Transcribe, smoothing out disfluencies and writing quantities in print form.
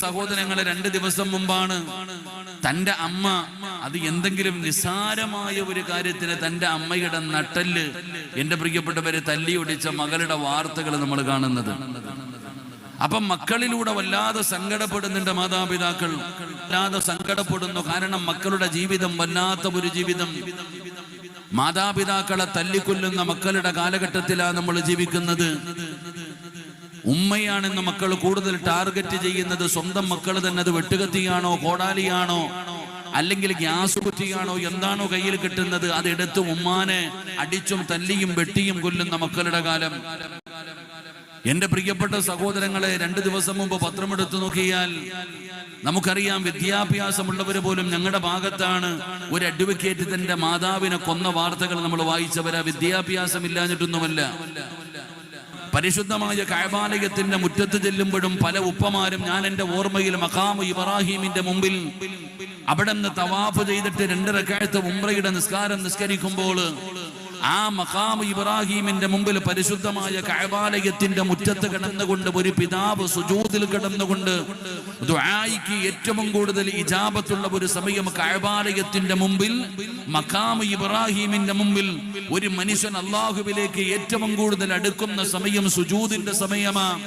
സഹോദരങ്ങളെ 2 ദിവസം മുമ്പാണ് തന്റെ അമ്മ അത് എന്തെങ്കിലും നിസ്സാരമായ ഒരു കാര്യത്തിന് തന്റെ അമ്മയുടെ നട്ടല് എന്റെ പ്രിയപ്പെട്ടവരെ തല്ലിയൊടിച്ച മകളുടെ വാർത്തകൾ നമ്മൾ കാണുന്നത്. അപ്പം മക്കളിലൂടെ വല്ലാതെ സങ്കടപ്പെടുന്നുണ്ട് മാതാപിതാക്കൾ, വല്ലാതെ സങ്കടപ്പെടുന്നു. കാരണം മക്കളുടെ ജീവിതം വല്ലാത്ത ഒരു ജീവിതം. മാതാപിതാക്കളെ തല്ലിക്കൊല്ലുന്ന മക്കളുടെ കാലഘട്ടത്തിലാണ് നമ്മൾ ജീവിക്കുന്നത്. ഉമ്മയാണെന്ന് മക്കൾ കൂടുതൽ ടാർഗറ്റ് ചെയ്യുന്നത് സ്വന്തം മക്കൾ തന്നെ. അത് വെട്ടുകത്തിയാണോ, കോടാലിയാണോ, അല്ലെങ്കിൽ ഗ്യാസ് കുറ്റിയാണോ, എന്താണോ കയ്യിൽ കിട്ടുന്നത് അതെടുത്ത് ഉമ്മാനെ അടിച്ചും തല്ലിയും വെട്ടിയും കൊല്ലുന്ന മക്കളുടെ കാലം. എന്റെ പ്രിയപ്പെട്ട സഹോദരങ്ങളെ, 2 ദിവസം മുമ്പ് പത്രമെടുത്തു നോക്കിയാൽ നമുക്കറിയാം, വിദ്യാഭ്യാസമുള്ളവര് പോലും ഞങ്ങളുടെ ഭാഗത്താണ് ഒരു അഡ്വക്കേറ്റ് തന്റെ മാതാവിനെ കൊന്ന വാർത്തകൾ നമ്മൾ വായിച്ചവരാ. വിദ്യാഭ്യാസം ഇല്ലാഞ്ഞിട്ടൊന്നുമല്ല. പരിശുദ്ധമായ കഅബാലയത്തിന്റെ മുറ്റത്ത് ചെല്ലുമ്പോഴും പല ഉപ്പമാരും, ഞാൻ എന്റെ ഓർമ്മയിൽ മഖാമു ഇബ്രാഹിമിന്റെ മുമ്പിൽ അവിടെ നിന്ന് തവാഫ് ചെയ്തിട്ട് 2 റക്അത്ത് ഉംറയുടെ നിസ്കാരം നിസ്കരിക്കുമ്പോൾ ആ മഖാമു ഇബ്രാഹിമിന്റെ മുമ്പിൽ പരിശുദ്ധമായ കഅബാലയത്തിന്റെ മുറ്റത്ത് കിടന്നുകൊണ്ട് ഒരു പിതാവ് സുജൂദിൽ കിടന്നുകൊണ്ട് ദുആയിക്ക് ഏറ്റവും കൂടുതൽ ഇജാബത്തുള്ള ഒരു സമയം കഅബാലയത്തിന്റെ മുമ്പിൽ, മഖാമു ഇബ്രാഹിമിന്റെ മുമ്പിൽ ഒരു മനുഷ്യൻ അല്ലാഹുവിലേക്ക് ഏറ്റവും കൂടുതൽ അടുക്കുന്ന സമയം സുജൂദിന്റെ സമയമാണ്.